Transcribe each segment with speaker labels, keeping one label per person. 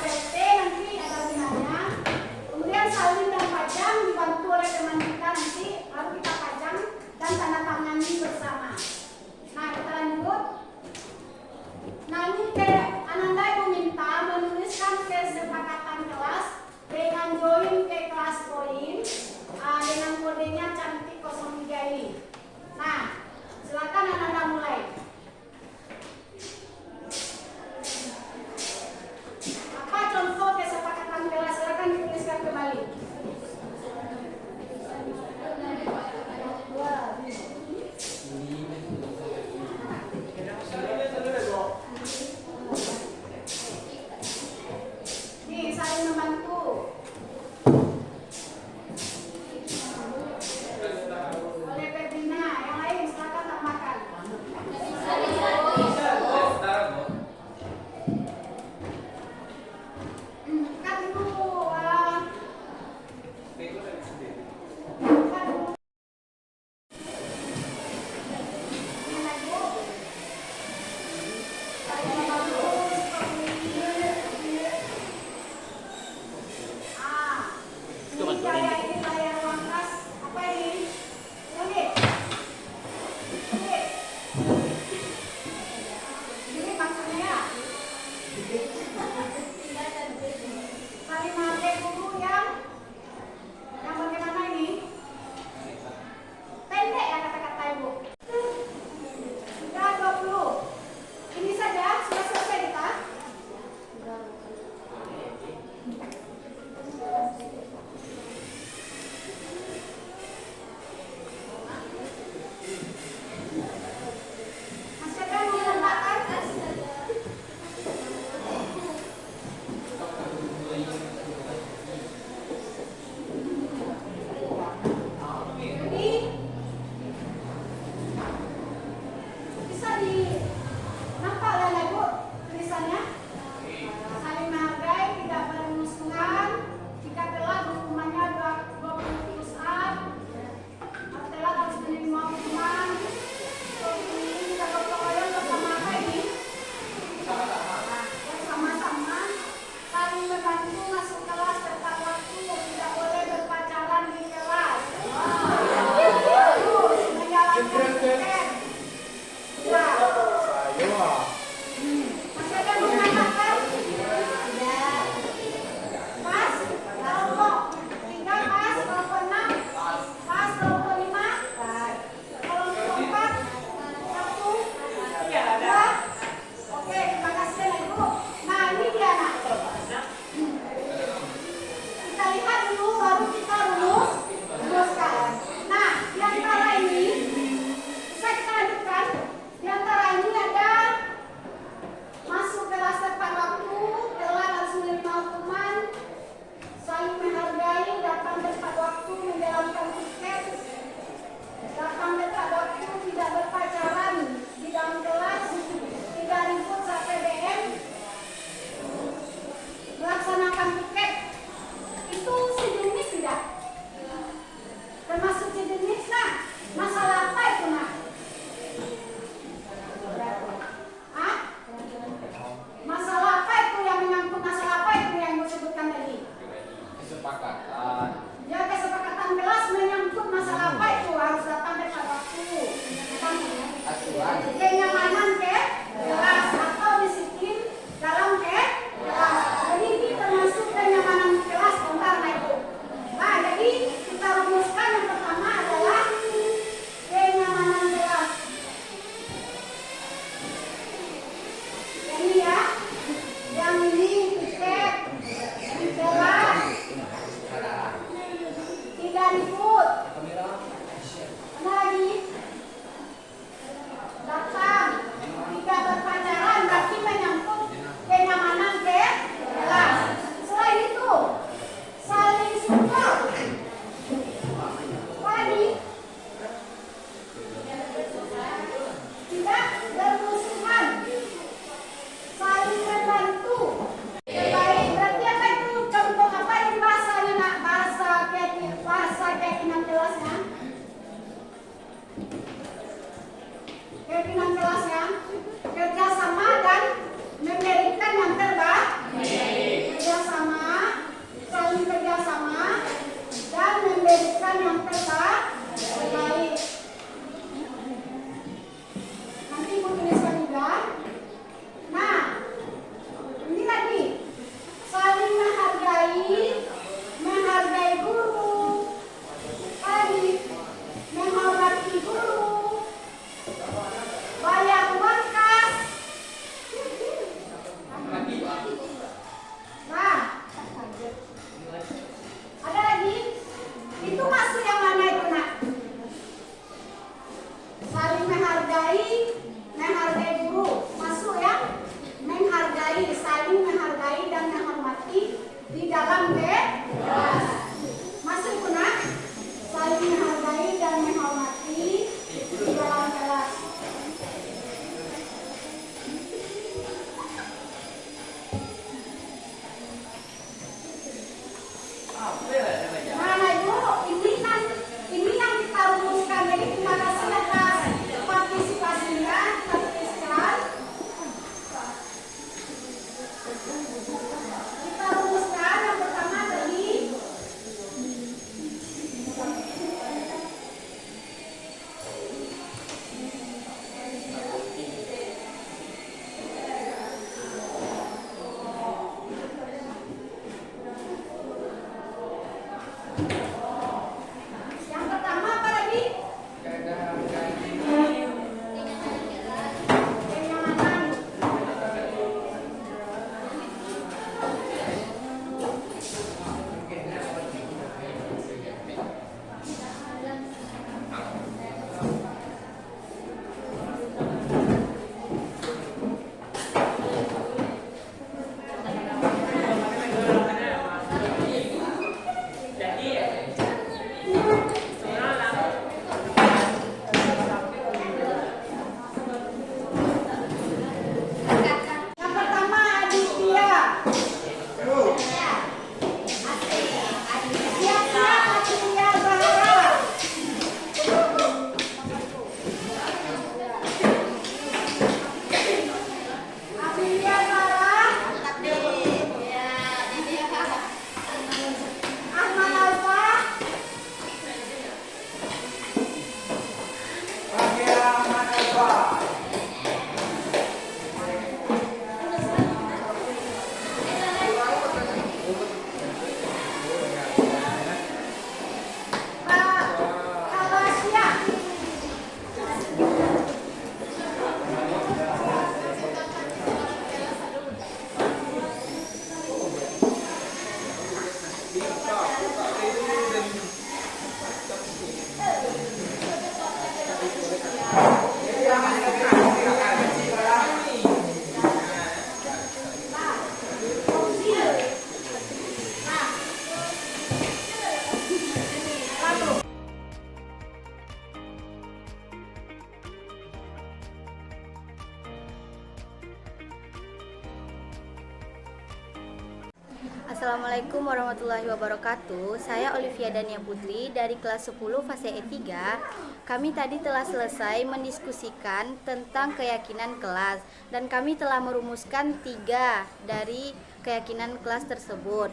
Speaker 1: PLT nanti ada gunanya. Kemudian salin dan pajang dibantu oleh teman kita nanti baru kita pajang dan tanda tangani bersama. Nah kita lanjut. Nah ini Ananda Ibu minta menuliskan kesepakatan kelas dengan join ke kelas poin dengan kodenya cantik 03 ini. Nah silakan Ananda mulai. Apa contoh Yang pertama apa lagi? Kenyamanan. Yang pertama Aditya. Siap-siap Aditya Bahara. Aditya Bahara. Ahmad Alfa. Pak Alasya.
Speaker 2: Assalamualaikum warahmatullahi wabarakatuh. Saya Olivia Dania Putri dari kelas 10 fase E3. Kami tadi telah selesai mendiskusikan tentang keyakinan kelas dan kami telah merumuskan 3 dari keyakinan kelas tersebut.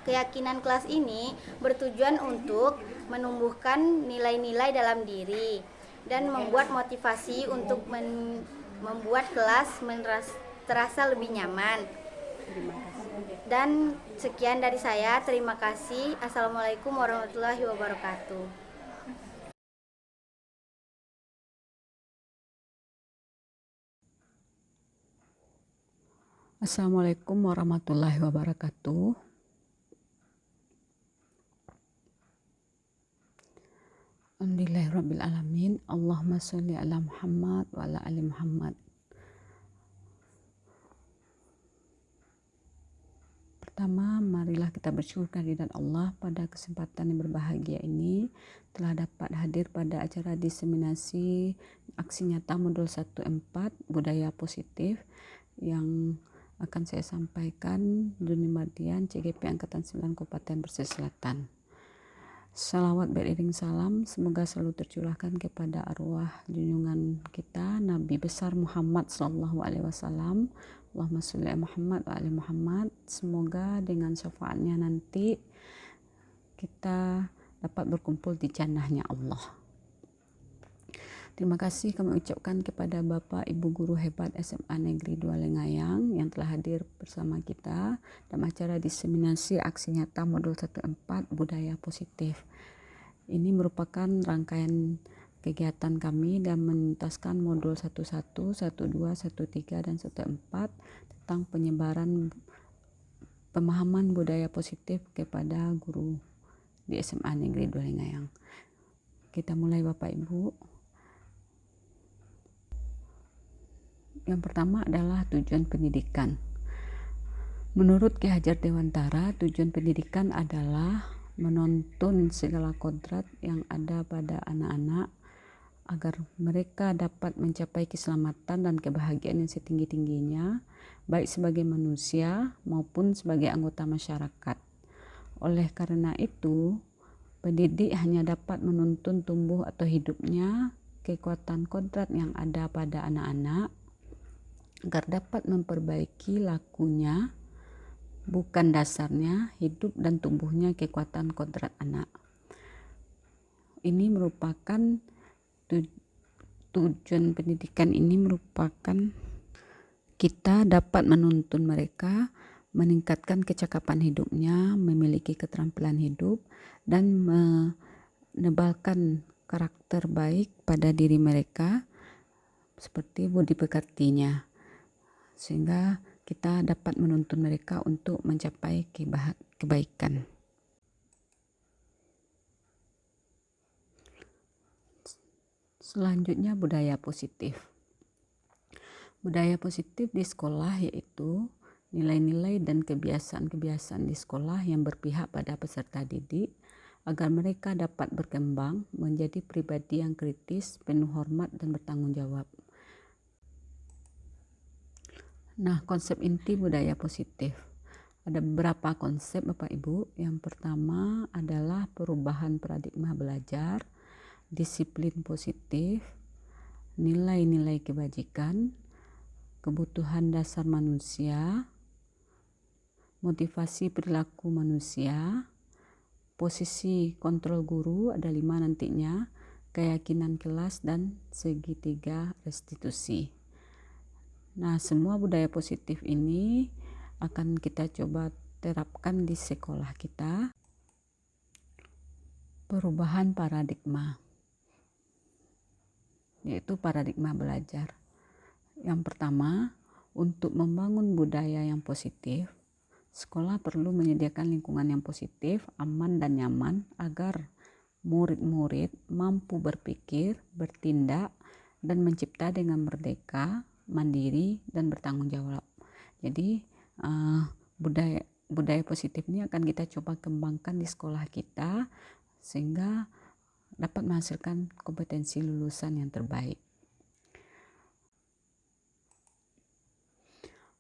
Speaker 2: Keyakinan kelas ini bertujuan untuk menumbuhkan nilai-nilai dalam diri dan membuat motivasi untuk membuat kelas terasa lebih nyaman. Dan sekian dari saya, terima kasih. Assalamualaikum warahmatullahi wabarakatuh.
Speaker 3: Assalamualaikum warahmatullahi wabarakatuh. Alhamdulillahirrabbilalamin. Allahumma sholli ala Muhammad wa ala ali Muhammad. Pertama, marilah kita bersyukur kehadirat Allah pada kesempatan yang berbahagia ini telah dapat hadir pada acara diseminasi aksi nyata modul 1-4 budaya positif yang akan saya sampaikan Duni Mardian CGP Angkatan 9 Kabupaten Pesisir Selatan. Salawat beriring salam semoga selalu tercurahkan kepada arwah junjungan kita Nabi besar Muhammad sallallahu alaihi wasallam. Allahumma sholli ala Muhammad wa ali Muhammad. Semoga dengan syafaatnya nanti kita dapat berkumpul di jannahnya Allah. Terima kasih kami ucapkan kepada Bapak Ibu Guru Hebat SMA Negeri 2 Lengayang yang telah hadir bersama kita dalam acara diseminasi aksi nyata modul 1-4 budaya positif. Ini merupakan rangkaian kegiatan kami dan menuntaskan modul 11, 12, 13 dan 14 tentang penyebaran pemahaman budaya positif kepada guru di SMA Negeri 2 Lengayang. Kita mulai Bapak Ibu. Yang pertama adalah tujuan pendidikan. Menurut Ki Hajar Dewantara, tujuan pendidikan adalah menuntun segala kodrat yang ada pada anak-anak agar mereka dapat mencapai keselamatan dan kebahagiaan yang setinggi-tingginya, baik sebagai manusia maupun sebagai anggota masyarakat. Oleh karena itu, pendidik hanya dapat menuntun tumbuh atau hidupnya kekuatan kodrat yang ada pada anak-anak agar dapat memperbaiki lakunya, bukan dasarnya hidup dan tumbuhnya kekuatan kodrat anak. Ini merupakan tujuan pendidikan ini merupakan kita dapat menuntun mereka meningkatkan kecakapan hidupnya, memiliki keterampilan hidup, dan menebalkan karakter baik pada diri mereka seperti budi pekertinya, sehingga kita dapat menuntun mereka untuk mencapai kebaikan. Selanjutnya, budaya positif. Budaya positif di sekolah yaitu nilai-nilai dan kebiasaan-kebiasaan di sekolah yang berpihak pada peserta didik agar mereka dapat berkembang menjadi pribadi yang kritis, penuh hormat, dan bertanggung jawab. Nah, konsep inti budaya positif. Ada beberapa konsep Bapak Ibu. Yang pertama adalah perubahan paradigma belajar, disiplin positif, nilai-nilai kebajikan, kebutuhan dasar manusia, motivasi perilaku manusia, posisi kontrol guru, ada 5 nantinya, keyakinan kelas, dan segitiga restitusi. Nah, semua budaya positif ini akan kita coba terapkan di sekolah kita. Perubahan paradigma, yaitu paradigma belajar. Yang pertama, untuk membangun budaya yang positif, sekolah perlu menyediakan lingkungan yang positif, aman, dan nyaman agar murid-murid mampu berpikir, bertindak, dan mencipta dengan merdeka, mandiri, dan bertanggung jawab. Jadi budaya positif ini akan kita coba kembangkan di sekolah kita sehingga dapat menghasilkan kompetensi lulusan yang terbaik.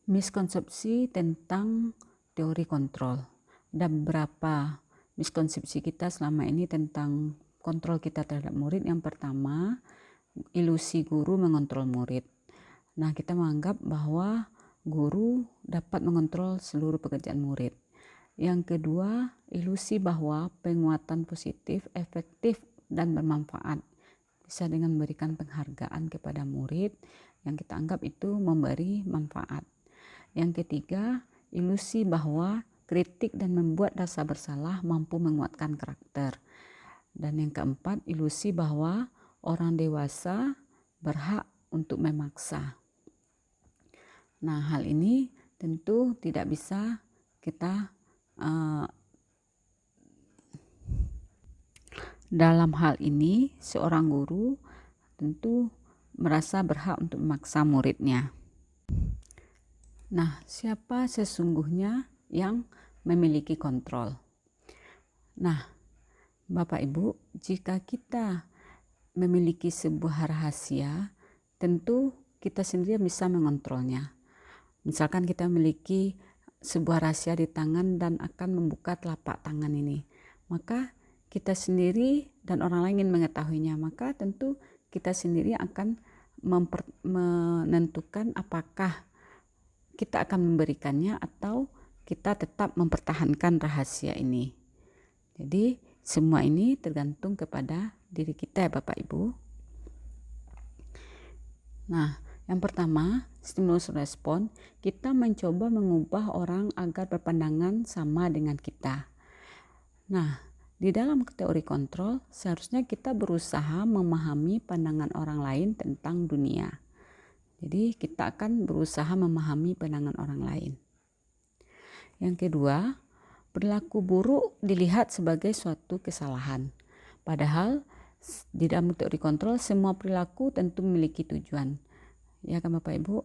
Speaker 3: Miskonsepsi tentang teori kontrol. Ada beberapa miskonsepsi kita selama ini tentang kontrol kita terhadap murid. Yang pertama, ilusi guru mengontrol murid. Nah, kita menganggap bahwa guru dapat mengontrol seluruh pekerjaan murid. Yang kedua, ilusi bahwa penguatan positif, efektif, dan bermanfaat bisa dengan memberikan penghargaan kepada murid yang kita anggap itu memberi manfaat. Yang ketiga, ilusi bahwa kritik dan membuat rasa bersalah mampu menguatkan karakter. Dan yang keempat, ilusi bahwa orang dewasa berhak untuk memaksa. Nah, hal ini tentu tidak bisa kita dalam hal ini seorang guru tentu merasa berhak untuk memaksa muridnya. Nah, siapa sesungguhnya yang memiliki kontrol? Nah, Bapak Ibu, jika kita memiliki sebuah rahasia, tentu kita sendiri bisa mengontrolnya. Misalkan kita memiliki sebuah rahasia di tangan dan akan membuka telapak tangan ini, maka kita sendiri dan orang lain ingin mengetahuinya, maka tentu kita sendiri akan menentukan apakah kita akan memberikannya atau kita tetap mempertahankan rahasia ini. Jadi semua ini tergantung kepada diri kita ya Bapak Ibu. Nah, yang pertama, stimulus respon, kita mencoba mengubah orang agar berpandangan sama dengan kita. Nah, di dalam teori kontrol, seharusnya kita berusaha memahami pandangan orang lain tentang dunia. Jadi, kita akan berusaha memahami pandangan orang lain. Yang kedua, perilaku buruk dilihat sebagai suatu kesalahan. Padahal, di dalam teori kontrol, semua perilaku tentu memiliki tujuan. Ya kan Bapak Ibu?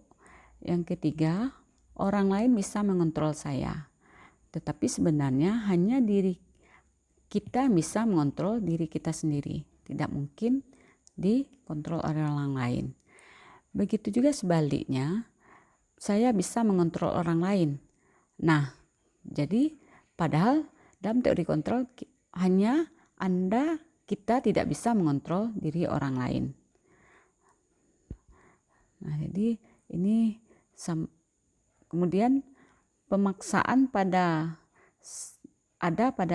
Speaker 3: Yang ketiga, orang lain bisa mengontrol saya. Tetapi sebenarnya hanya diri kita bisa mengontrol diri kita sendiri. Tidak mungkin dikontrol oleh orang lain. Begitu juga sebaliknya, saya bisa mengontrol orang lain. Nah, jadi padahal dalam teori kontrol hanya kita tidak bisa mengontrol diri orang lain. Nah, jadi ini kemudian pemaksaan pada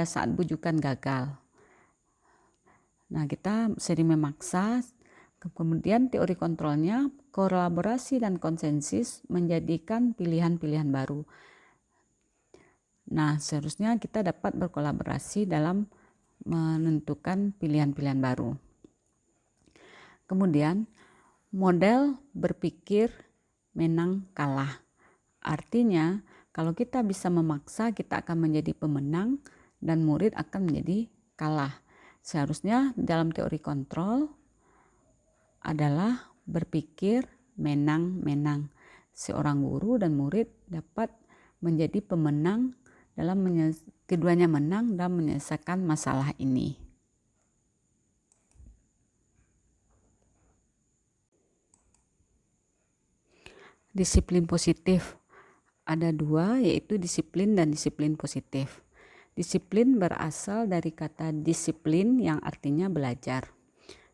Speaker 3: saat bujukan gagal. Nah, kita sering memaksa, kemudian teori kontrolnya kolaborasi dan konsensus menjadikan pilihan-pilihan baru. Nah, seharusnya kita dapat berkolaborasi dalam menentukan pilihan-pilihan baru. Kemudian, model berpikir menang kalah. Artinya, kalau kita bisa memaksa, kita akan menjadi pemenang dan murid akan menjadi kalah. Seharusnya dalam teori kontrol adalah berpikir menang-menang. Seorang guru dan murid dapat menjadi pemenang dalam keduanya menang dan menyelesaikan masalah ini. Disiplin positif ada dua, yaitu disiplin dan disiplin positif. Disiplin berasal dari kata disiplin yang artinya belajar.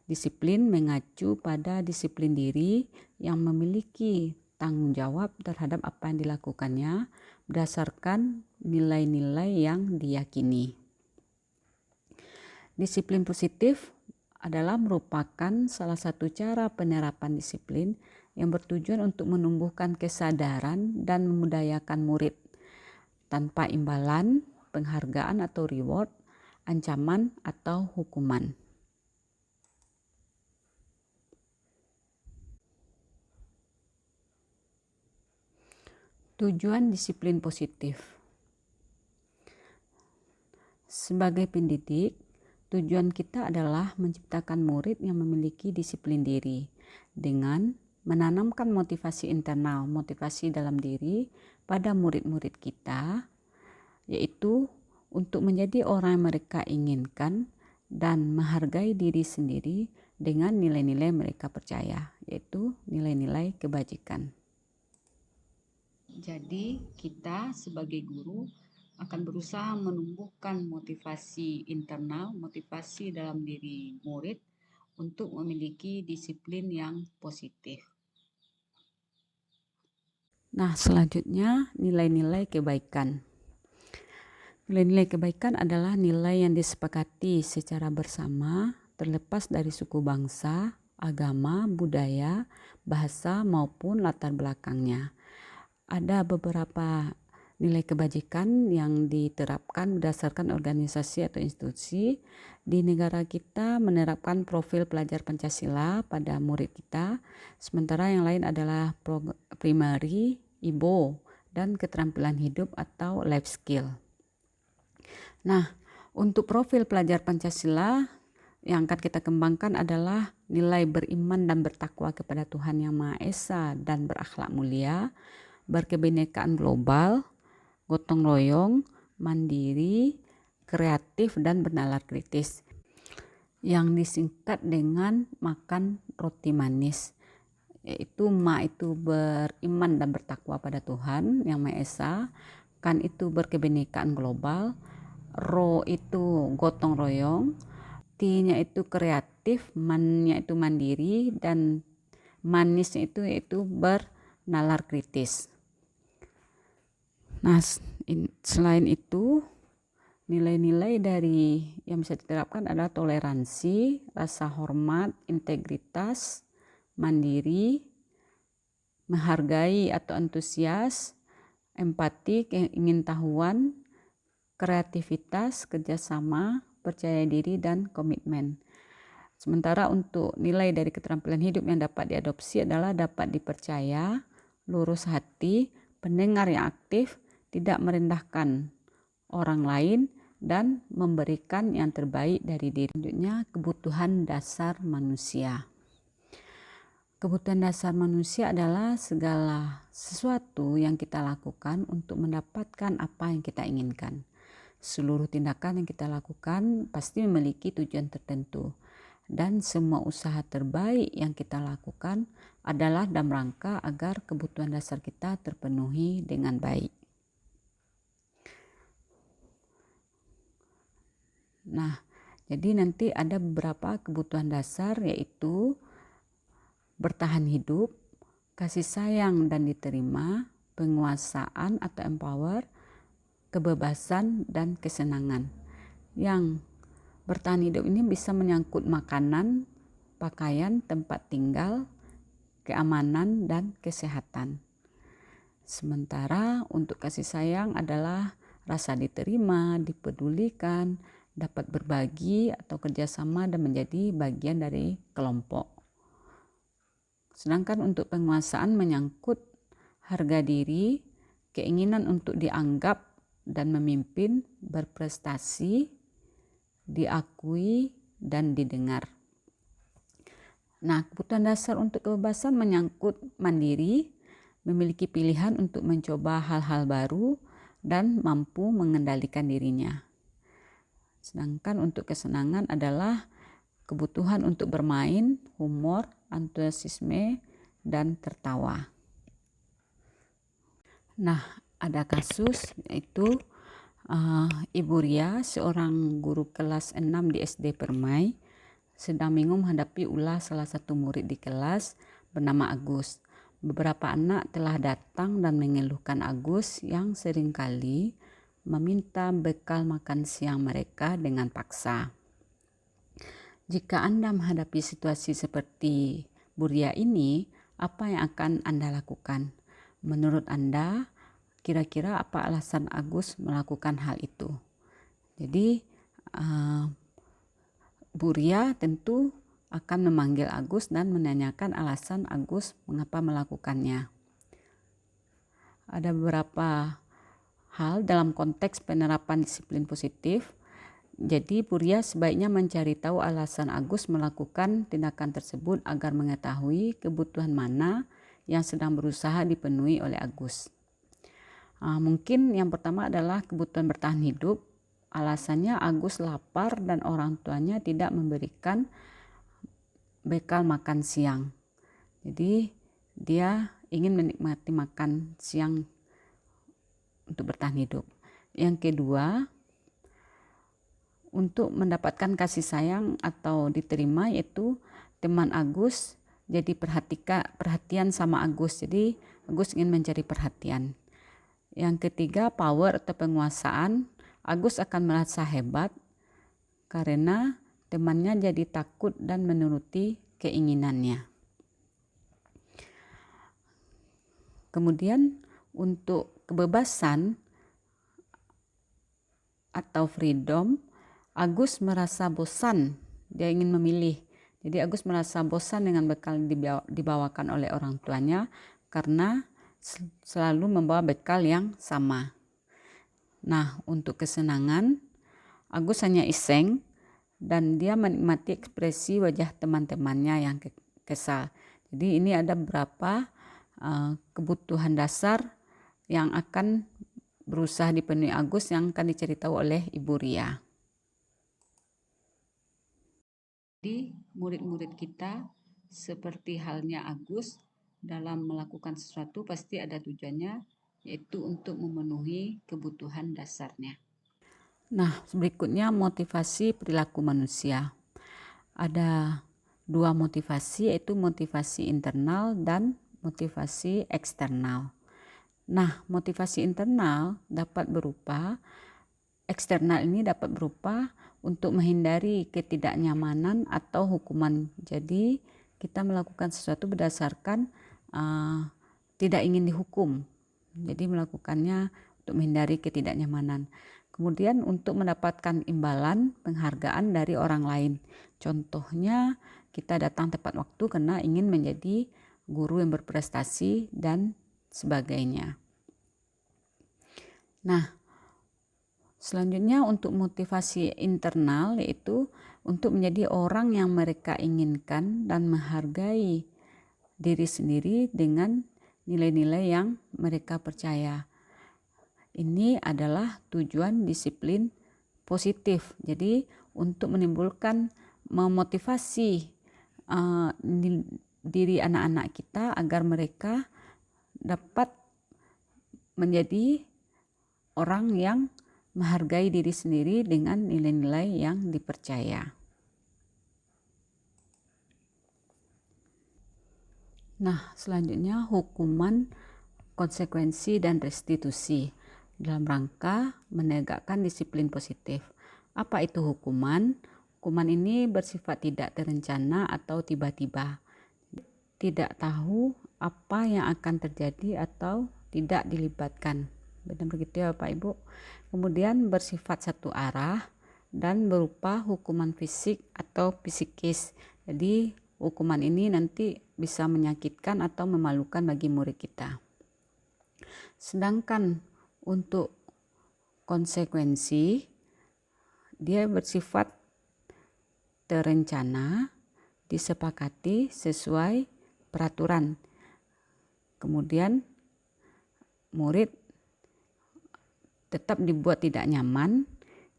Speaker 3: Disiplin mengacu pada disiplin diri yang memiliki tanggung jawab terhadap apa yang dilakukannya berdasarkan nilai-nilai yang diyakini. Disiplin positif adalah merupakan salah satu cara penerapan disiplin yang bertujuan untuk menumbuhkan kesadaran dan memudayakan murid tanpa imbalan, penghargaan atau reward, ancaman atau hukuman. Tujuan disiplin positif. Sebagai pendidik, tujuan kita adalah menciptakan murid yang memiliki disiplin diri dengan menanamkan motivasi internal, motivasi dalam diri pada murid-murid kita, yaitu untuk menjadi orang yang mereka inginkan dan menghargai diri sendiri dengan nilai-nilai mereka percaya, yaitu nilai-nilai kebajikan. Jadi kita sebagai guru akan berusaha menumbuhkan motivasi internal, motivasi dalam diri murid untuk memiliki disiplin yang positif. Nah, selanjutnya nilai-nilai kebaikan. Nilai-nilai kebaikan adalah nilai yang disepakati secara bersama terlepas dari suku bangsa, agama, budaya, bahasa maupun latar belakangnya. Ada beberapa nilai kebajikan yang diterapkan berdasarkan organisasi atau institusi. Di negara kita menerapkan profil pelajar Pancasila pada murid kita, sementara yang lain adalah primary, IBO, dan keterampilan hidup atau life skill. Nah, untuk profil pelajar Pancasila yang akan kita kembangkan adalah nilai beriman dan bertakwa kepada Tuhan Yang Maha Esa dan berakhlak mulia, berkebinekaan global, gotong royong, mandiri, kreatif, dan bernalar kritis. Yang disingkat dengan makan roti manis, yaitu ma itu beriman dan bertakwa pada Tuhan Yang Maha Esa, kan itu berkebinekaan global, ro itu gotong royong, ti-nya itu kreatif, man-nya itu mandiri, dan manisnya itu yaitu bernalar kritis. Nah, selain itu nilai-nilai dari yang bisa diterapkan adalah toleransi, rasa hormat, integritas, mandiri, menghargai atau antusias, empati, keingintahuan, kreativitas, kerjasama, percaya diri, dan komitmen. Sementara untuk nilai dari keterampilan hidup yang dapat diadopsi adalah dapat dipercaya, lurus hati, pendengar yang aktif, tidak merendahkan orang lain, dan memberikan yang terbaik dari diri. Selanjutnya, kebutuhan dasar manusia. Kebutuhan dasar manusia adalah segala sesuatu yang kita lakukan untuk mendapatkan apa yang kita inginkan. Seluruh tindakan yang kita lakukan pasti memiliki tujuan tertentu, dan semua usaha terbaik yang kita lakukan adalah dalam rangka agar kebutuhan dasar kita terpenuhi dengan baik. Nah, jadi nanti ada beberapa kebutuhan dasar, yaitu bertahan hidup, kasih sayang dan diterima, penguasaan atau empower, kebebasan dan kesenangan. Yang bertahan hidup ini bisa menyangkut makanan, pakaian, tempat tinggal, keamanan, dan kesehatan. Sementara untuk kasih sayang adalah rasa diterima, dipedulikan, dapat berbagi atau kerjasama dan menjadi bagian dari kelompok. Sedangkan untuk penguasaan menyangkut harga diri, keinginan untuk dianggap dan memimpin, berprestasi, diakui, dan didengar. Nah, kebutuhan dasar untuk kebebasan menyangkut mandiri, memiliki pilihan untuk mencoba hal-hal baru, dan mampu mengendalikan dirinya. Sedangkan untuk kesenangan adalah kebutuhan untuk bermain, humor, antusiasme, dan tertawa. Nah, ada kasus yaitu Ibu Ria, seorang guru kelas 6 di SD Permai, sedang bingung menghadapi ulah salah satu murid di kelas bernama Agus. Beberapa anak telah datang dan mengeluhkan Agus yang seringkali meminta bekal makan siang mereka dengan paksa. Jika Anda menghadapi situasi seperti Bu Ria ini, apa yang akan Anda lakukan? Menurut Anda, kira-kira apa alasan Agus melakukan hal itu? Jadi, Bu Ria tentu akan memanggil Agus dan menanyakan alasan Agus mengapa melakukannya. Ada beberapa hal dalam konteks penerapan disiplin positif. Jadi Bu Ria sebaiknya mencari tahu alasan Agus melakukan tindakan tersebut agar mengetahui kebutuhan mana yang sedang berusaha dipenuhi oleh Agus. Mungkin yang pertama adalah kebutuhan bertahan hidup. Alasannya Agus lapar dan orang tuanya tidak memberikan bekal makan siang. Jadi dia ingin menikmati makan siang untuk bertahan hidup. Yang kedua, untuk mendapatkan kasih sayang atau diterima, yaitu teman Agus jadi perhatian sama Agus. Jadi Agus ingin mencari perhatian. Yang ketiga, power atau penguasaan. Agus akan merasa hebat karena temannya jadi takut dan menuruti keinginannya. Kemudian untuk kebebasan atau freedom, Agus merasa bosan, dia ingin memilih. Jadi Agus merasa bosan dengan bekal dibawakan oleh orang tuanya karena selalu membawa bekal yang sama. Nah, untuk kesenangan, Agus hanya iseng dan dia menikmati ekspresi wajah teman-temannya yang kesal. Jadi ini ada beberapa kebutuhan dasar yang akan berusaha dipenuhi Agus yang akan diceritakan oleh Ibu Ria. Jadi murid-murid kita seperti halnya Agus dalam melakukan sesuatu pasti ada tujuannya, yaitu untuk memenuhi kebutuhan dasarnya. Nah, berikutnya motivasi perilaku manusia. Ada dua motivasi, yaitu motivasi internal dan motivasi eksternal. Nah, motivasi internal dapat berupa, eksternal ini dapat berupa untuk menghindari ketidaknyamanan atau hukuman. Jadi, kita melakukan sesuatu berdasarkan tidak ingin dihukum. Jadi melakukannya untuk menghindari ketidaknyamanan. Kemudian untuk mendapatkan imbalan penghargaan dari orang lain. Contohnya kita datang tepat waktu karena ingin menjadi guru yang berprestasi dan sebagainya. Nah, selanjutnya untuk motivasi internal, yaitu untuk menjadi orang yang mereka inginkan dan menghargai diri sendiri dengan nilai-nilai yang mereka percaya. Ini adalah tujuan disiplin positif. Jadi untuk menimbulkan, memotivasi diri anak-anak kita agar mereka dapat menjadi orang yang menghargai diri sendiri dengan nilai-nilai yang dipercaya. Nah, selanjutnya hukuman, konsekuensi, dan restitusi dalam rangka menegakkan disiplin positif. Apa itu hukuman? Hukuman ini bersifat tidak terencana atau tiba-tiba. Tidak tahu apa yang akan terjadi atau tidak dilibatkan. benar begitu ya Bapak Ibu. Kemudian bersifat satu arah dan berupa hukuman fisik atau psikis. Jadi hukuman ini nanti bisa menyakitkan atau memalukan bagi murid kita. Sedangkan untuk konsekuensi, dia bersifat terencana, disepakati sesuai peraturan. Kemudian murid tetap dibuat tidak nyaman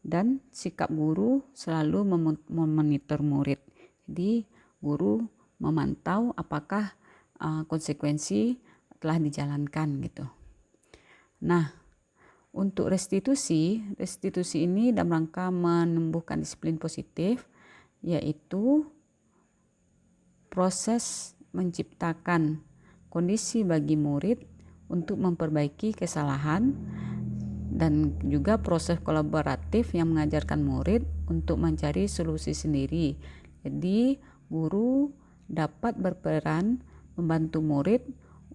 Speaker 3: dan sikap guru selalu memonitor murid. Jadi guru memantau apakah konsekuensi telah dijalankan gitu. Nah, untuk restitusi ini dalam rangka menumbuhkan disiplin positif, yaitu proses menciptakan kondisi bagi murid untuk memperbaiki kesalahan dan juga proses kolaboratif yang mengajarkan murid untuk mencari solusi sendiri. Jadi guru dapat berperan membantu murid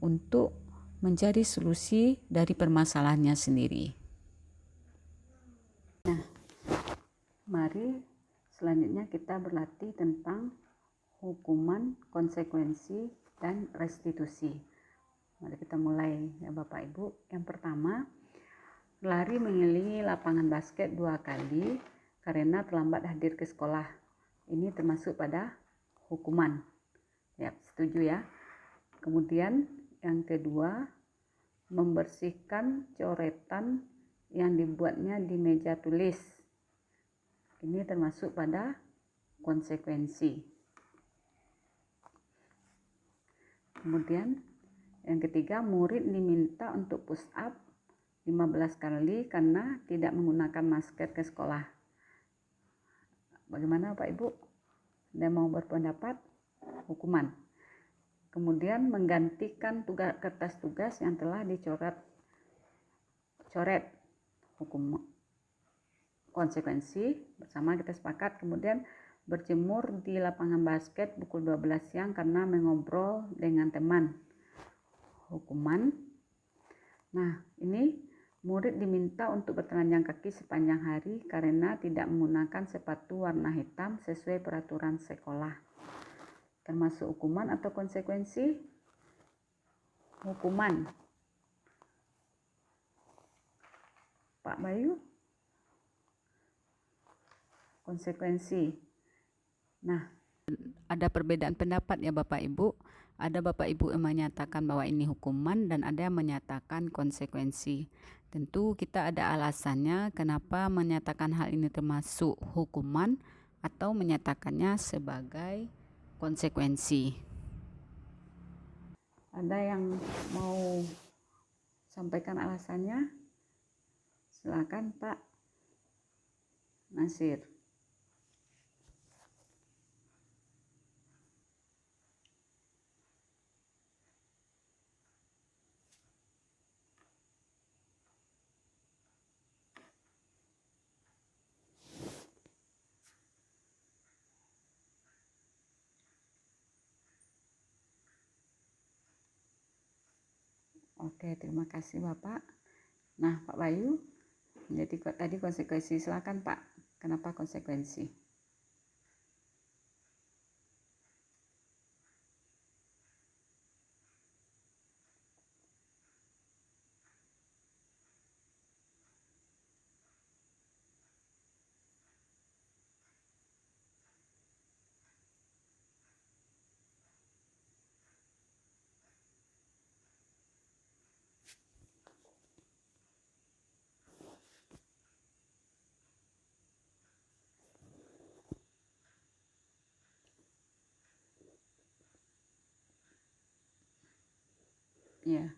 Speaker 3: untuk mencari solusi dari permasalahannya sendiri. Nah, mari selanjutnya kita berlatih tentang hukuman, konsekuensi, dan restitusi. Mari kita mulai ya Bapak Ibu. Yang pertama, lari mengelilingi lapangan basket 2 kali karena terlambat hadir ke sekolah. Ini termasuk pada hukuman. Ya, setuju ya. Kemudian yang kedua, membersihkan coretan yang dibuatnya di meja tulis. Ini termasuk pada konsekuensi. Kemudian yang ketiga, murid diminta untuk push up 15 kali karena tidak menggunakan masker ke sekolah. Bagaimana Pak Ibu? Ada mau berpendapat? Hukuman. Kemudian menggantikan kertas tugas yang telah dicoret. Hukum konsekuensi bersama kita sepakat. Kemudian berjemur di lapangan basket pukul 12 siang karena mengobrol dengan teman. Hukuman. Nah, ini murid diminta untuk bertelanjang kaki sepanjang hari karena tidak menggunakan sepatu warna hitam sesuai peraturan sekolah. Termasuk hukuman atau konsekuensi? Hukuman. Pak Bayu? Konsekuensi. Nah, ada perbedaan pendapat ya Bapak Ibu. Ada Bapak Ibu yang menyatakan bahwa ini hukuman dan ada yang menyatakan konsekuensi. Tentu kita ada alasannya kenapa menyatakan hal ini termasuk hukuman atau menyatakannya sebagai konsekuensi. Ada yang mau sampaikan alasannya? Silakan Pak Nasir. Oke, terima kasih Bapak. Nah, Pak Bayu, jadi tadi konsekuensi, silakan Pak. Kenapa konsekuensi? Ya.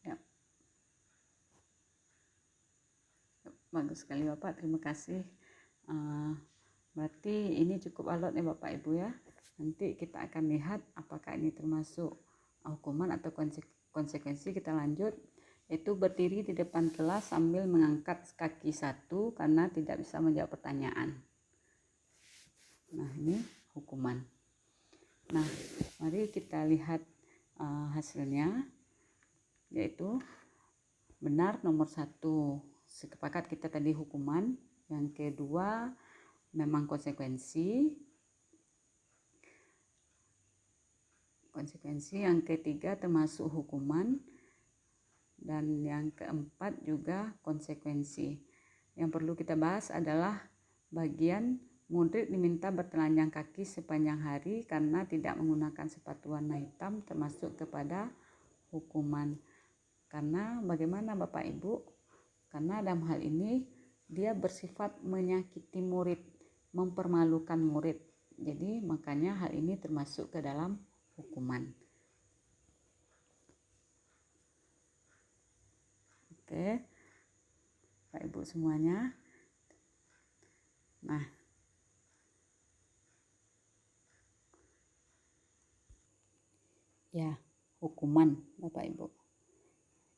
Speaker 3: Ya. Bagus sekali Bapak, terima kasih Berarti ini cukup alot ya Bapak Ibu ya. Nanti kita akan lihat apakah ini termasuk hukuman atau konsekuensi. Kita lanjut, yaitu berdiri di depan kelas sambil mengangkat kaki satu karena tidak bisa menjawab pertanyaan. Nah, ini hukuman. Nah, mari kita lihat hasilnya, yaitu benar nomor 1. Sepakat kita tadi hukuman. Yang kedua memang konsekuensi. Yang ketiga termasuk hukuman. Dan yang keempat juga konsekuensi. Yang perlu kita bahas adalah bagian murid diminta bertelanjang kaki sepanjang hari karena tidak menggunakan sepatu warna hitam, termasuk kepada hukuman. Karena bagaimana Bapak Ibu? Karena dalam hal ini dia bersifat menyakiti murid, mempermalukan murid. Jadi makanya hal ini termasuk ke dalam hukuman. Oke, Bapak Ibu semuanya. Nah, ya, hukuman Bapak Ibu.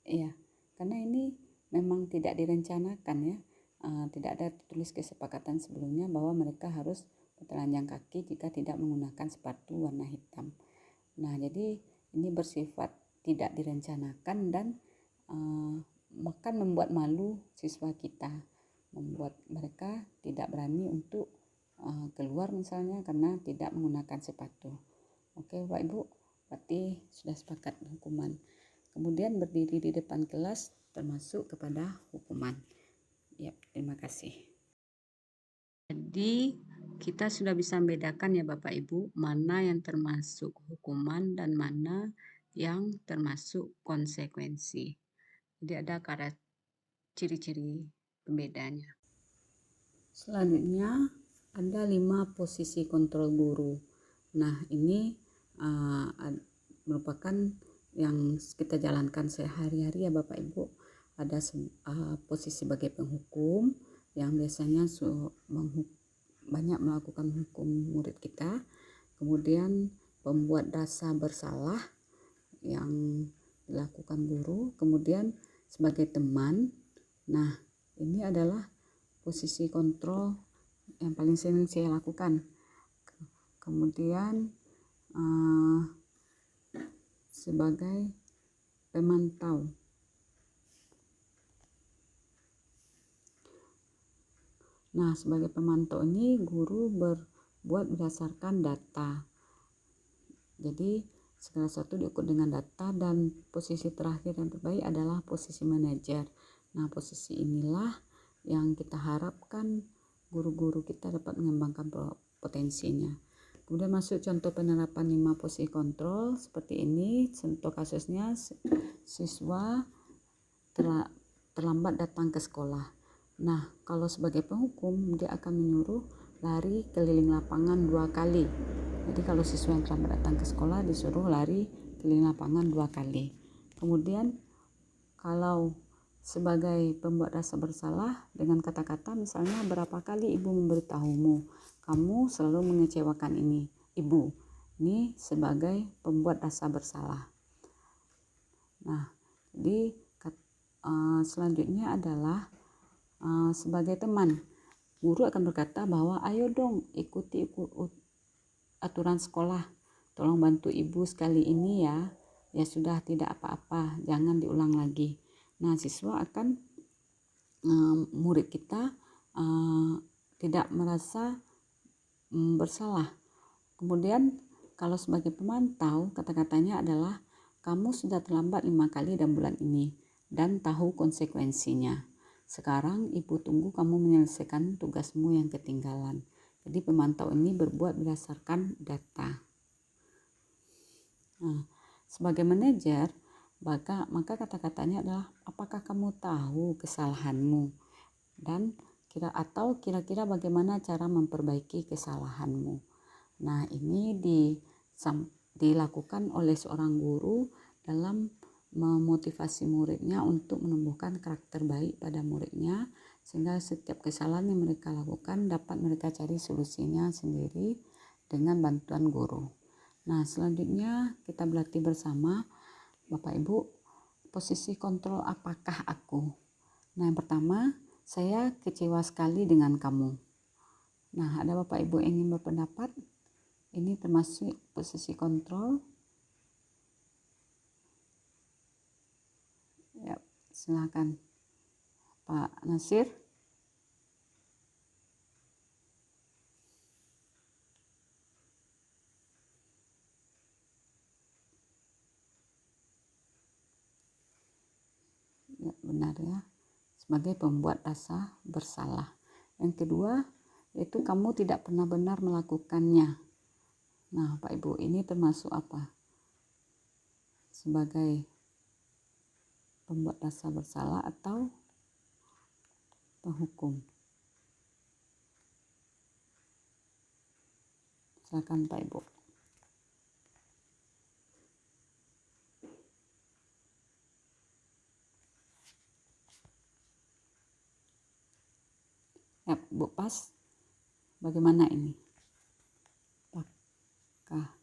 Speaker 3: Iya, karena ini memang tidak direncanakan ya. Tidak ada tulis kesepakatan sebelumnya bahwa mereka harus bertelanjang kaki jika tidak menggunakan sepatu warna hitam. Nah, jadi ini bersifat tidak direncanakan dan akan membuat malu siswa kita, membuat mereka tidak berani untuk keluar misalnya karena tidak menggunakan sepatu. Oke Bapak Ibu, berarti sudah sepakat hukuman. Kemudian berdiri di depan kelas termasuk kepada hukuman. Ya, terima kasih. Jadi kita sudah bisa membedakan ya Bapak Ibu, mana yang termasuk hukuman dan mana yang termasuk konsekuensi. Jadi ada ciri-ciri pembedanya. Selanjutnya ada 5 posisi kontrol guru. Nah, ini merupakan yang kita jalankan sehari-hari ya Bapak Ibu. Ada posisi sebagai penghukum yang biasanya banyak melakukan hukum murid kita. Kemudian pembuat rasa bersalah yang dilakukan guru. Kemudian sebagai teman. Nah, ini adalah posisi kontrol yang paling sering saya lakukan. Kemudian sebagai pemantau. Nah, sebagai pemantau ini guru berbuat berdasarkan data. Jadi segala sesuatu diukur dengan data, dan posisi terakhir yang terbaik adalah posisi manajer. Nah, posisi inilah yang kita harapkan guru-guru kita dapat mengembangkan potensinya. Kemudian masuk contoh penerapan 5 posisi kontrol seperti ini. Contoh kasusnya, siswa terlambat datang ke sekolah. Nah, kalau sebagai penghukum dia akan menyuruh lari keliling lapangan 2 kali. Jadi kalau siswa yang terlambat datang ke sekolah disuruh lari keliling lapangan 2 kali. Kemudian kalau sebagai pembuat rasa bersalah dengan kata-kata, misalnya, berapa kali ibu memberitahumu, kamu selalu mengecewakan ini, ibu. Ini sebagai pembuat rasa bersalah. Nah, jadi selanjutnya adalah sebagai teman. Guru akan berkata bahwa ayo dong ikuti aturan sekolah, tolong bantu ibu sekali ini ya. Ya sudah, tidak apa-apa, jangan diulang lagi. Nah, siswa akan murid kita tidak merasa bersalah. Kemudian kalau sebagai pemantau, kata-katanya adalah kamu sudah terlambat 5 kali dalam bulan ini dan tahu konsekuensinya. Sekarang ibu tunggu kamu menyelesaikan tugasmu yang ketinggalan. Jadi pemantau ini berbuat berdasarkan data. Nah, sebagai manajer, maka kata-katanya adalah apakah kamu tahu kesalahanmu dan kira-kira bagaimana cara memperbaiki kesalahanmu. Nah, ini dilakukan oleh seorang guru dalam memotivasi muridnya untuk menumbuhkan karakter baik pada muridnya, sehingga setiap kesalahan yang mereka lakukan dapat mereka cari solusinya sendiri dengan bantuan guru. Nah, selanjutnya kita berlatih bersama Bapak Ibu, posisi kontrol apakah aku. Nah, yang pertama, saya kecewa sekali dengan kamu. Nah, ada Bapak Ibu yang ingin berpendapat? Ini termasuk posisi kontrol. Ya, silakan Pak Nasir. Ya, benar ya. Sebagai pembuat rasa bersalah. Yang kedua, yaitu kamu tidak pernah benar melakukannya. Nah, Pak Ibu, ini termasuk apa? Sebagai pembuat rasa bersalah atau penghukum? Silakan Pak Ibu. Ya, Bu Pas, bagaimana ini? Apakah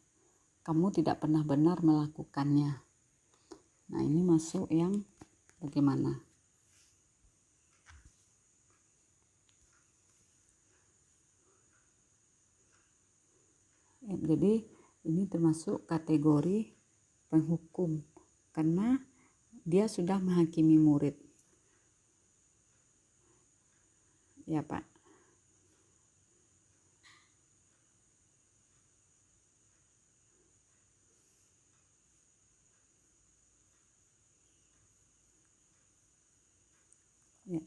Speaker 3: kamu tidak pernah benar melakukannya? Nah, ini masuk yang bagaimana? Ya, jadi ini termasuk kategori penghukum karena dia sudah menghakimi murid. Ya, Pak. Ya.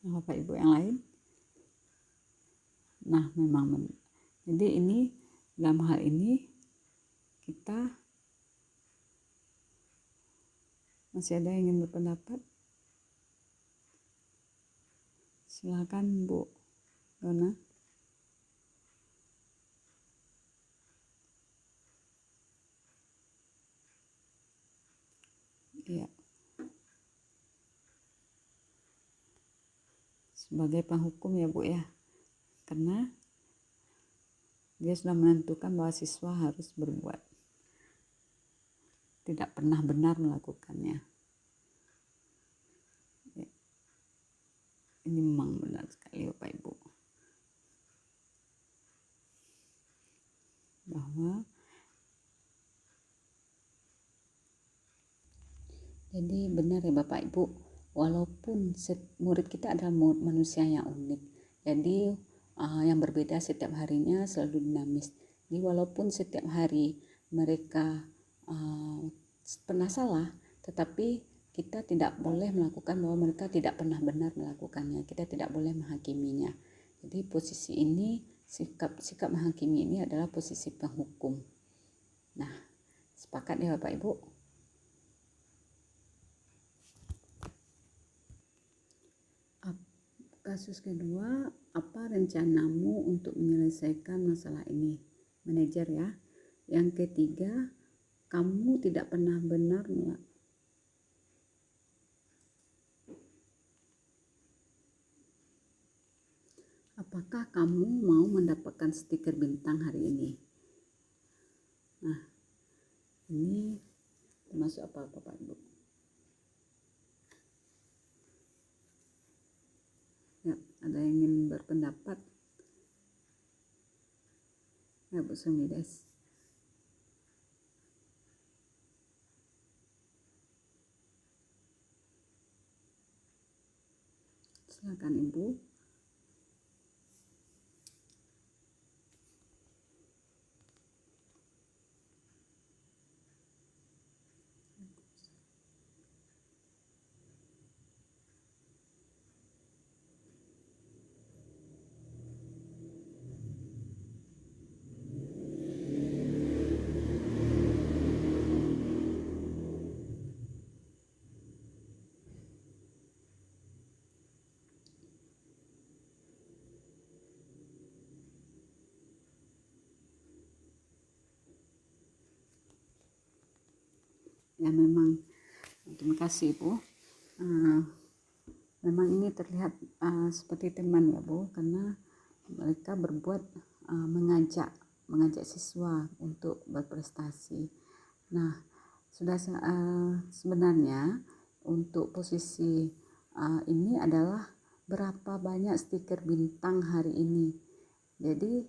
Speaker 3: Bapak Ibu yang lain? Nah, memang benar. Jadi ini dalam hal ini kita masih ada yang ingin berpendapat? Silakan Bu Dona. Iya. Sebagai penghukum ya Bu ya. Karena dia sudah menentukan bahwa siswa harus berbuat. Tidak pernah benar melakukannya. Ya. Ini memang benar sekali Bapak Ibu. Bahwa jadi benar ya Bapak Ibu, walaupun murid kita adalah manusia yang unik. Jadi yang berbeda setiap harinya selalu dinamis. Jadi walaupun setiap hari mereka pernah salah, tetapi kita tidak boleh melakukan bahwa mereka tidak pernah benar melakukannya. Kita tidak boleh menghakiminya. Jadi posisi ini, sikap menghakimi ini adalah posisi penghukum. Nah, sepakat ya Bapak Ibu? Kasus kedua, apa rencanamu untuk menyelesaikan masalah ini? Manajer ya. Yang ketiga, kamu tidak pernah benar apakah kamu mau mendapatkan stiker bintang hari ini? Nah, ini termasuk apa Bapak Ibu? Ya, ada yang ingin berpendapat? Ya, Bu Sumides. Silakan Ibu. Ya memang, terima kasih Bu. Memang ini terlihat seperti teman ya Bu, karena mereka berbuat mengajak siswa untuk berprestasi. Nah, sebenarnya untuk posisi ini adalah berapa banyak stiker bintang hari ini. Jadi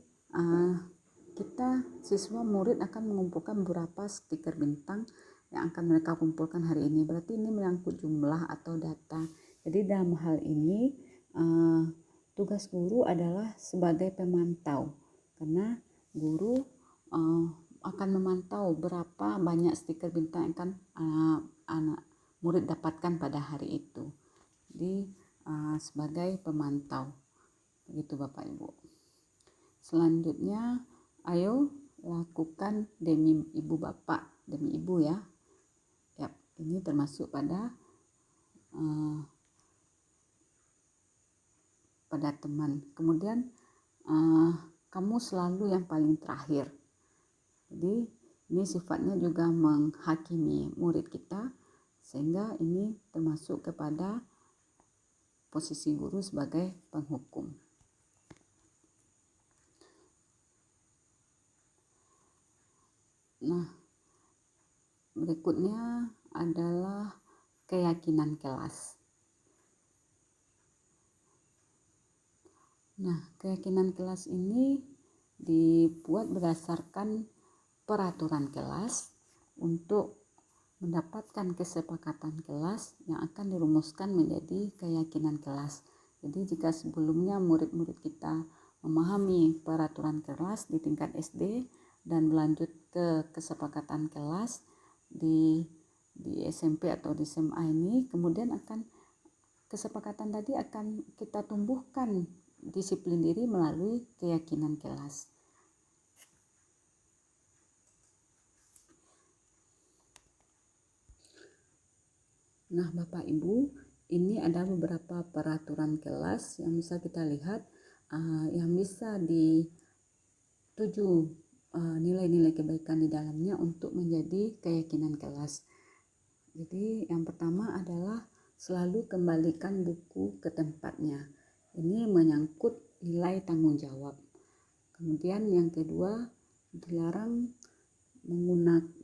Speaker 3: kita siswa murid akan mengumpulkan beberapa stiker bintang yang akan mereka kumpulkan hari ini. Berarti ini menyangkut jumlah atau data. Jadi dalam hal ini tugas guru adalah sebagai pemantau, karena guru akan memantau berapa banyak stiker bintang yang akan anak murid dapatkan pada hari itu. Jadi sebagai pemantau, begitu Bapak Ibu. Selanjutnya, ayo lakukan demi ibu bapak, demi ibu ya. Ya, ini termasuk pada teman. Kemudian kamu selalu yang paling terakhir. Jadi ini sifatnya juga menghakimi murid kita, sehingga ini termasuk kepada posisi guru sebagai penghukum. Nah, berikutnya adalah keyakinan kelas. Nah, keyakinan kelas ini dibuat berdasarkan peraturan kelas untuk mendapatkan kesepakatan kelas yang akan dirumuskan menjadi keyakinan kelas. Jadi jika sebelumnya murid-murid kita memahami peraturan kelas di tingkat SD dan berlanjut ke kesepakatan kelas di SMP atau di SMA ini, kemudian kesepakatan tadi akan kita tumbuhkan disiplin diri melalui keyakinan kelas. Nah, Bapak Ibu, ini ada beberapa peraturan kelas yang bisa kita lihat yang bisa dituju nilai-nilai kebaikan di dalamnya untuk menjadi keyakinan kelas. Jadi yang pertama adalah selalu kembalikan buku ke tempatnya. Ini menyangkut nilai tanggung jawab. Kemudian yang kedua, dilarang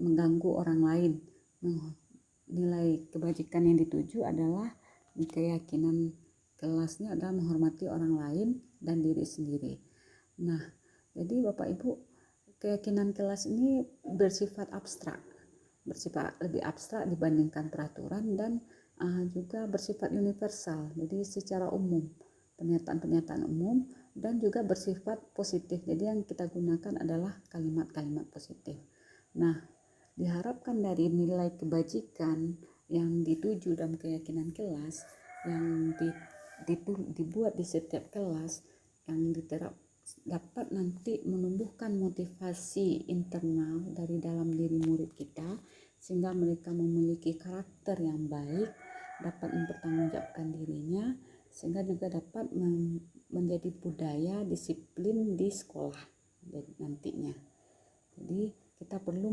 Speaker 3: mengganggu orang lain. Nilai kebajikan yang dituju adalah di keyakinan kelasnya adalah menghormati orang lain dan diri sendiri. Nah, jadi Bapak Ibu, keyakinan kelas ini bersifat lebih abstrak dibandingkan peraturan, dan juga bersifat universal, jadi secara umum, pernyataan-pernyataan umum, dan juga bersifat positif. Jadi yang kita gunakan adalah kalimat-kalimat positif. Nah, diharapkan dari nilai kebajikan yang dituju dalam keyakinan kelas yang dibuat di setiap kelas yang dapat nanti menumbuhkan motivasi internal dari dalam diri murid kita, sehingga mereka memiliki karakter yang baik, dapat mempertanggungjawabkan dirinya, sehingga juga dapat menjadi budaya disiplin di sekolah nantinya. Jadi kita perlu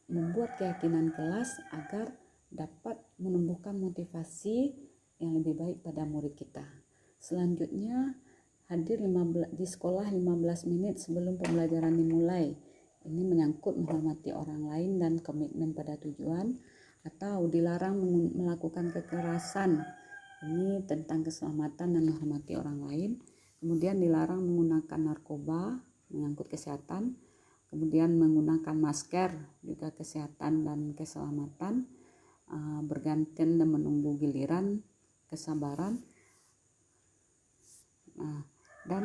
Speaker 3: membuat keyakinan kelas agar dapat menumbuhkan motivasi yang lebih baik pada murid kita. Selanjutnya, hadir di sekolah 15 menit sebelum pembelajaran dimulai. Ini menyangkut menghormati orang lain dan komitmen pada tujuan. Atau dilarang melakukan kekerasan. Ini tentang keselamatan dan menghormati orang lain. Kemudian dilarang menggunakan narkoba, menyangkut kesehatan. Kemudian menggunakan masker, juga kesehatan dan keselamatan. Bergantian dan menunggu giliran, kesabaran, dan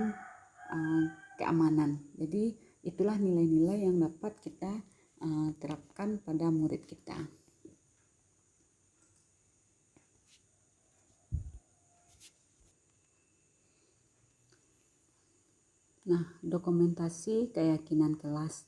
Speaker 3: keamanan. Jadi itulah nilai-nilai yang dapat kita terapkan pada murid kita. Nah, dokumentasi keyakinan kelas.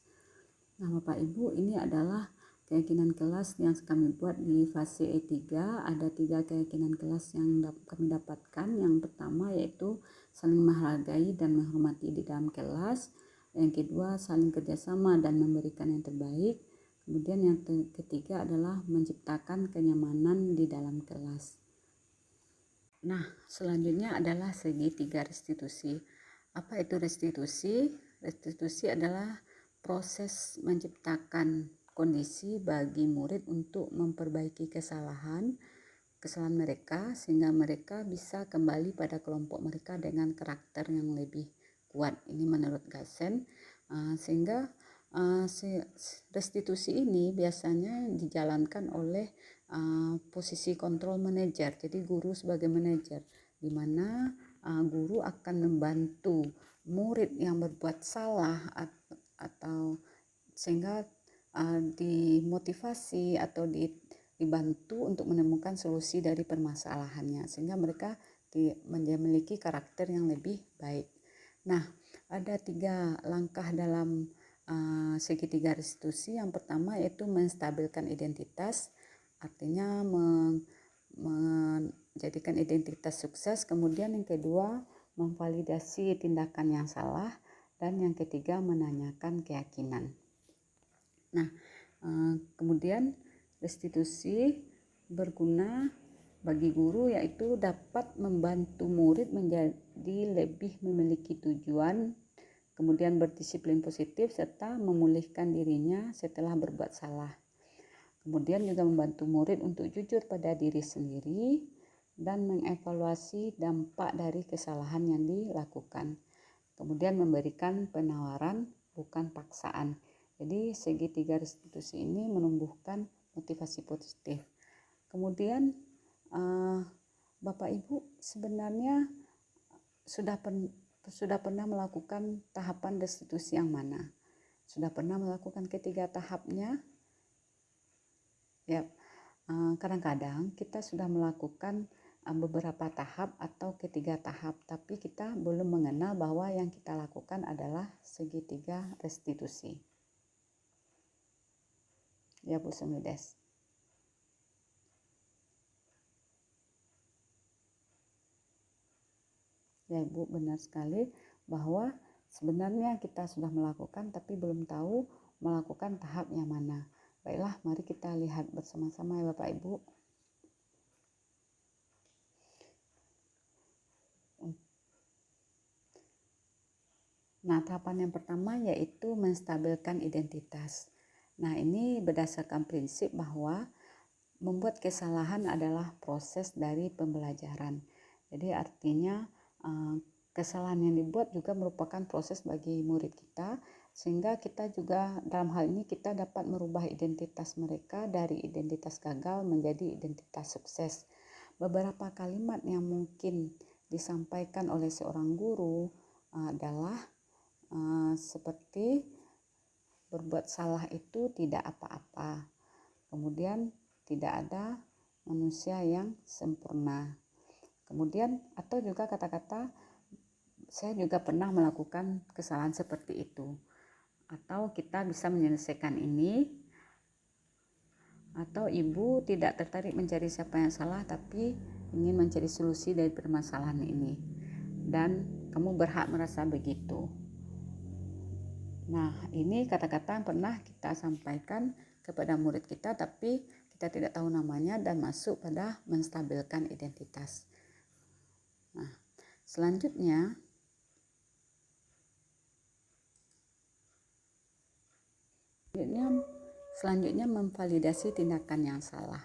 Speaker 3: Nah, Bapak Ibu, ini adalah keyakinan kelas yang kami buat di fase E3. Ada 3 keyakinan kelas yang kami dapatkan. Yang pertama yaitu saling menghargai dan menghormati di dalam kelas. Yang kedua, saling kerjasama dan memberikan yang terbaik. Kemudian yang ketiga adalah menciptakan kenyamanan di dalam kelas. Nah, selanjutnya adalah segitiga restitusi. Apa itu restitusi? Restitusi adalah proses menciptakan kondisi bagi murid untuk memperbaiki kesalahan mereka sehingga mereka bisa kembali pada kelompok mereka dengan karakter yang lebih kuat. Ini menurut Gassen. Sehingga restitusi ini biasanya dijalankan oleh posisi kontrol manajer, jadi guru sebagai manajer, di mana guru akan membantu murid yang berbuat salah atau sehingga dimotivasi atau dibantu untuk menemukan solusi dari permasalahannya sehingga mereka memiliki karakter yang lebih baik. Nah, ada 3 langkah dalam segitiga restitusi. Yang pertama yaitu menstabilkan identitas, artinya menjadikan identitas sukses. Kemudian yang kedua, memvalidasi tindakan yang salah, dan yang ketiga menanyakan keyakinan. Nah, kemudian restitusi berguna bagi guru yaitu dapat membantu murid menjadi lebih memiliki tujuan, kemudian berdisiplin positif serta memulihkan dirinya setelah berbuat salah. Kemudian juga membantu murid untuk jujur pada diri sendiri dan mengevaluasi dampak dari kesalahan yang dilakukan. Kemudian memberikan penawaran bukan paksaan. Jadi segitiga restitusi ini menumbuhkan motivasi positif. Kemudian Bapak Ibu sebenarnya sudah pernah melakukan tahapan restitusi yang mana? Sudah pernah melakukan ketiga tahapnya? Ya, kadang-kadang kita sudah melakukan beberapa tahap atau ketiga tahap, tapi kita belum mengenal bahwa yang kita lakukan adalah segitiga restitusi. Ya Bu Sumides. Ya Bu, benar sekali bahwa sebenarnya kita sudah melakukan tapi belum tahu melakukan tahap yang mana. Baiklah, mari kita lihat bersama-sama ya Bapak Ibu. Nah, tahapan yang pertama yaitu menstabilkan identitas. Nah, ini berdasarkan prinsip bahwa membuat kesalahan adalah proses dari pembelajaran. Jadi artinya kesalahan yang dibuat juga merupakan proses bagi murid kita, sehingga kita juga dalam hal ini kita dapat merubah identitas mereka dari identitas gagal menjadi identitas sukses. Beberapa kalimat yang mungkin disampaikan oleh seorang guru adalah seperti berbuat salah itu tidak apa-apa. Kemudian tidak ada manusia yang sempurna. Kemudian atau juga kata-kata saya juga pernah melakukan kesalahan seperti itu. Atau kita bisa menyelesaikan ini. Atau ibu tidak tertarik mencari siapa yang salah tapi ingin mencari solusi dari permasalahan ini. Dan kamu berhak merasa begitu. Nah, ini kata-kata yang pernah kita sampaikan kepada murid kita tapi kita tidak tahu namanya dan masuk pada menstabilkan identitas. Nah, selanjutnya memvalidasi tindakan yang salah.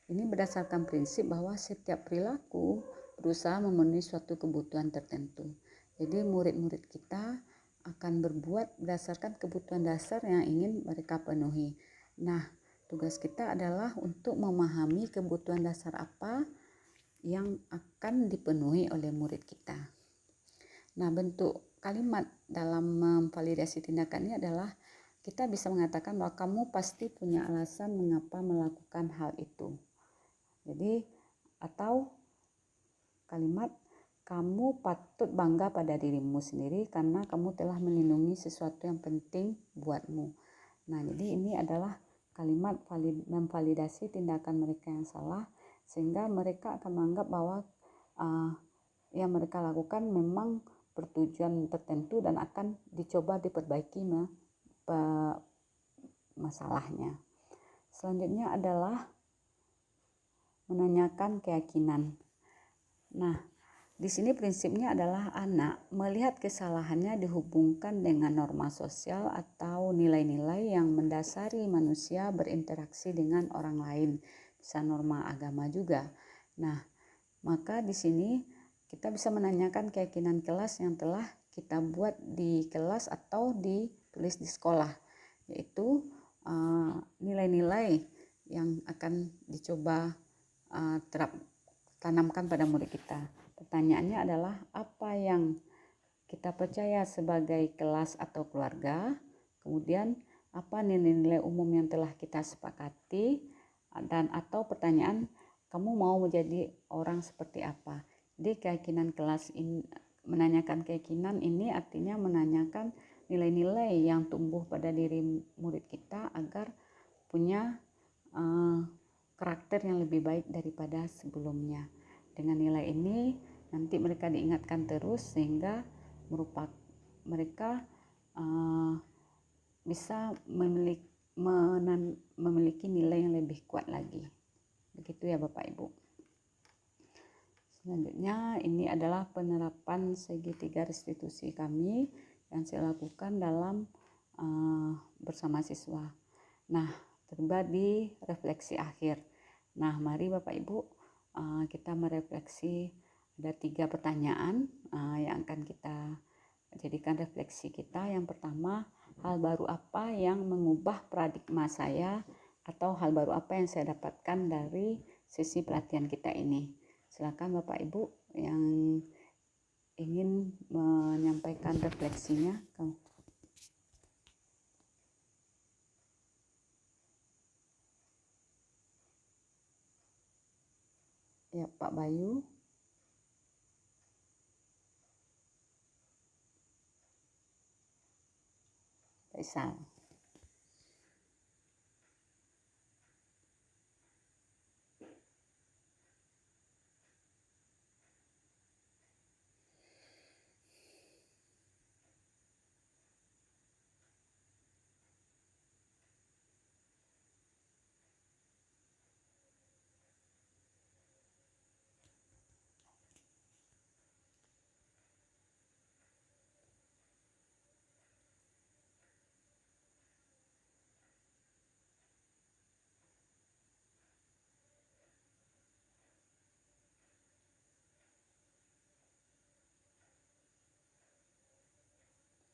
Speaker 3: Ini berdasarkan prinsip bahwa setiap perilaku berusaha memenuhi suatu kebutuhan tertentu. Jadi murid-murid kita akan berbuat berdasarkan kebutuhan dasar yang ingin mereka penuhi. Nah, tugas kita adalah untuk memahami kebutuhan dasar apa yang akan dipenuhi oleh murid kita. Nah, bentuk kalimat dalam memvalidasi tindakan ini adalah kita bisa mengatakan bahwa kamu pasti punya alasan mengapa melakukan hal itu. Jadi, atau kalimat kamu patut bangga pada dirimu sendiri karena kamu telah melindungi sesuatu yang penting buatmu. Nah, jadi ini adalah kalimat memvalidasi tindakan mereka yang salah sehingga mereka akan menganggap bahwa yang mereka lakukan memang bertujuan tertentu dan akan dicoba diperbaiki masalahnya. Selanjutnya adalah menanyakan keyakinan. Nah, di sini prinsipnya adalah anak melihat kesalahannya dihubungkan dengan norma sosial atau nilai-nilai yang mendasari manusia berinteraksi dengan orang lain, bisa norma agama juga. Nah, maka di sini kita bisa menanyakan keyakinan kelas yang telah kita buat di kelas atau ditulis di sekolah, yaitu nilai-nilai yang akan dicoba tanamkan pada murid kita. Pertanyaannya adalah apa yang kita percaya sebagai kelas atau keluarga, kemudian apa nilai-nilai umum yang telah kita sepakati, dan atau pertanyaan kamu mau menjadi orang seperti apa. Jadi keyakinan kelas ini, menanyakan keyakinan ini artinya menanyakan nilai-nilai yang tumbuh pada diri murid kita agar punya karakter yang lebih baik daripada sebelumnya. Dengan nilai ini nanti mereka diingatkan terus sehingga mereka bisa memiliki nilai yang lebih kuat lagi. Begitu ya Bapak Ibu. Selanjutnya ini adalah penerapan segitiga restitusi kami yang saya lakukan dalam bersama siswa. Nah, tiba di refleksi akhir. Nah, mari Bapak Ibu kita merefleksi. Ada 3 pertanyaan yang akan kita jadikan refleksi kita. Yang pertama, hal baru apa yang mengubah paradigma saya atau hal baru apa yang saya dapatkan dari sesi pelatihan kita ini. Silakan Bapak Ibu yang ingin menyampaikan refleksinya. Ya, Pak Bayu. Faisal.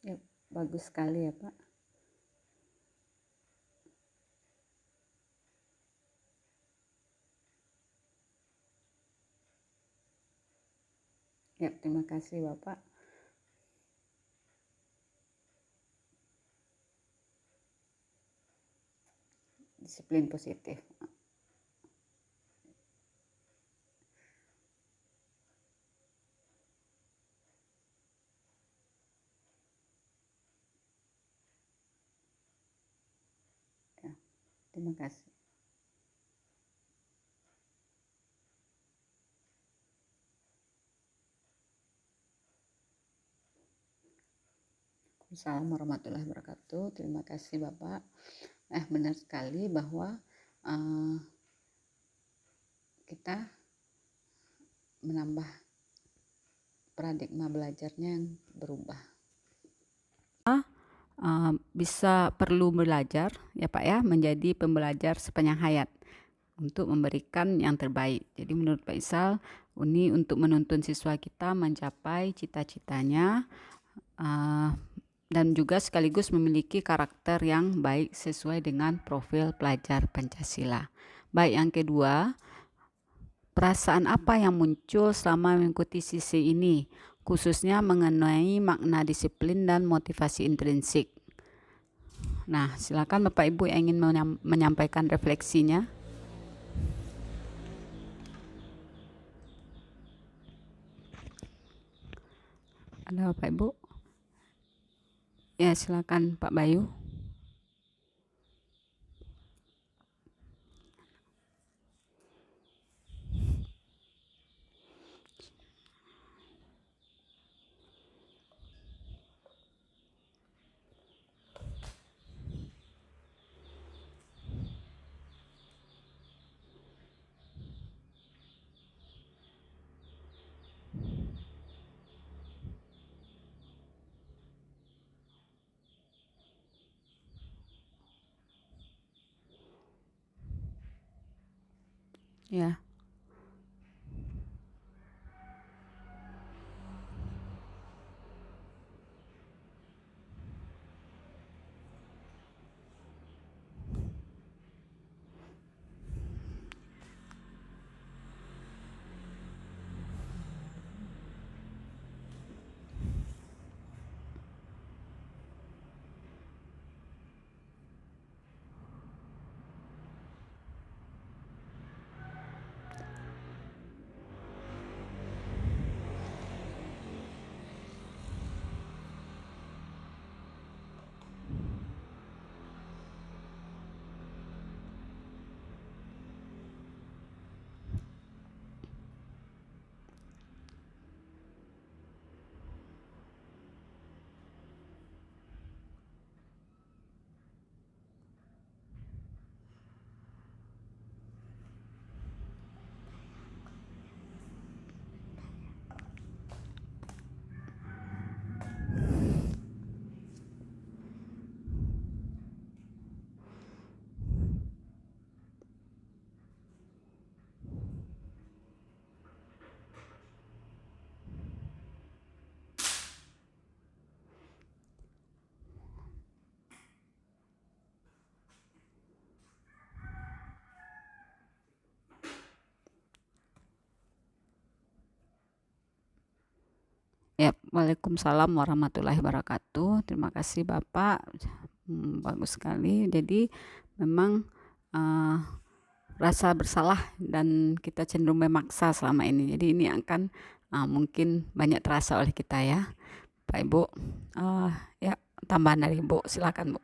Speaker 3: Ya, bagus sekali ya Pak. Ya, terima kasih Bapak. Disiplin positif. Ya, terima kasih. Assalamualaikum warahmatullahi wabarakatuh. Terima kasih Bapak. Benar sekali bahwa kita menambah paradigma belajarnya yang berubah. Bisa perlu belajar ya Pak ya, menjadi pembelajar sepanjang hayat untuk memberikan yang terbaik. Jadi menurut Pak Isal, ini untuk menuntun siswa kita mencapai cita-citanya dan juga sekaligus memiliki karakter yang baik sesuai dengan profil pelajar Pancasila. Baik, yang kedua, perasaan apa yang muncul selama mengikuti sisi ini, khususnya mengenai makna disiplin dan motivasi intrinsik. Nah, silakan Bapak Ibu yang ingin menyampaikan refleksinya. Ada Bapak Ibu? Ya, silakan Pak Bayu. Ya. Ya, Waalaikumsalam warahmatullahi wabarakatuh. Terima kasih Bapak. Bagus sekali. Jadi memang rasa bersalah dan kita cenderung memaksa selama ini. Jadi ini akan mungkin banyak terasa oleh kita ya, Pak Ibu. Ya, tambahan dari Ibu, silakan Bu.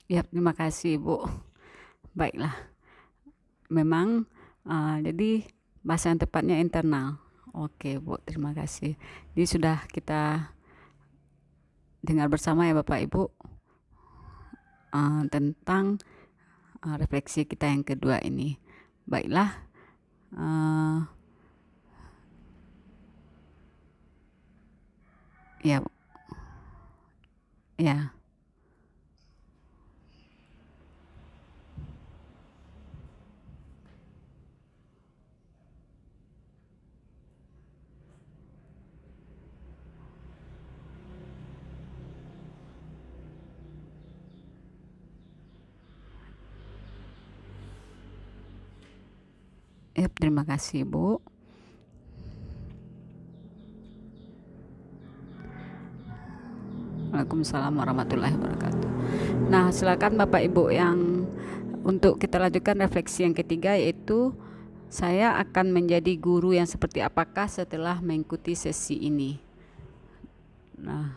Speaker 3: Ya, terima kasih Bu. Baiklah, memang jadi bahasa yang tepatnya internal. Oke Bu, terima kasih. Jadi sudah kita dengar bersama ya Bapak Ibu tentang refleksi kita yang kedua ini. Baiklah, ya Bu. Ya. Ya, terima kasih Bu. Waalaikumsalam warahmatullahi wabarakatuh. Nah, silakan Bapak Ibu yang untuk kita lanjutkan refleksi yang ketiga, yaitu saya akan menjadi guru yang seperti apakah setelah mengikuti sesi ini. Nah,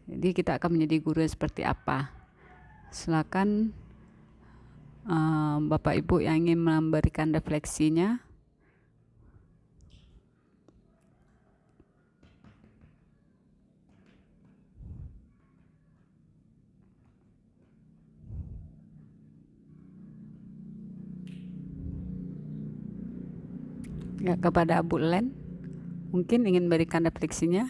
Speaker 3: jadi kita akan menjadi guru yang seperti apa? Silakan Bapak Ibu yang ingin memberikan refleksinya. Ya, kepada Bu Len, mungkin ingin memberikan refleksinya.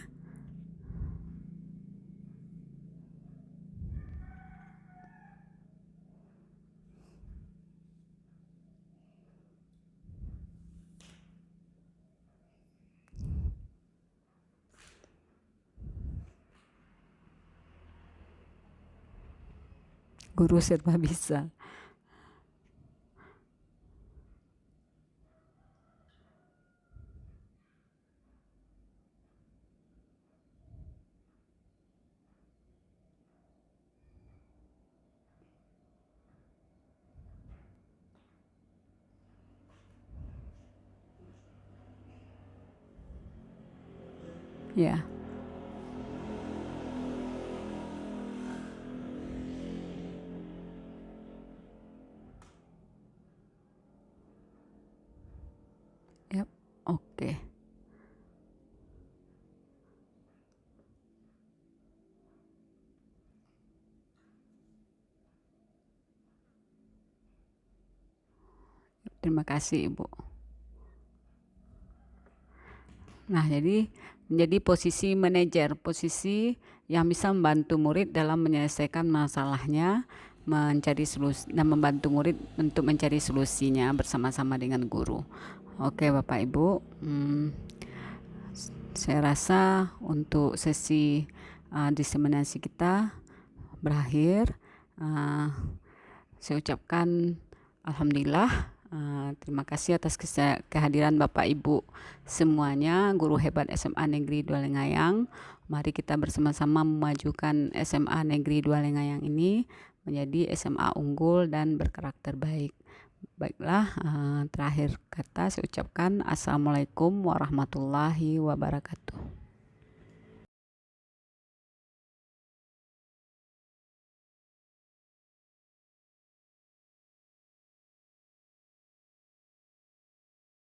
Speaker 3: Guru serba bisa. Ya. Yap, oke. Terima kasih, Ibu. Nah, jadi menjadi posisi manajer, posisi yang bisa membantu murid dalam menyelesaikan masalahnya, mencari solusi dan membantu murid untuk mencari solusinya bersama-sama dengan guru. Oke, Bapak Ibu, saya rasa untuk sesi diseminasi kita berakhir. Saya ucapkan alhamdulillah. Terima kasih atas kehadiran Bapak Ibu semuanya, guru hebat SMA Negeri 2 Lengayang. Mari kita bersama-sama memajukan SMA Negeri 2 Lengayang ini menjadi SMA unggul dan berkarakter baik. Baiklah, terakhir kata saya ucapkan Assalamualaikum warahmatullahi wabarakatuh.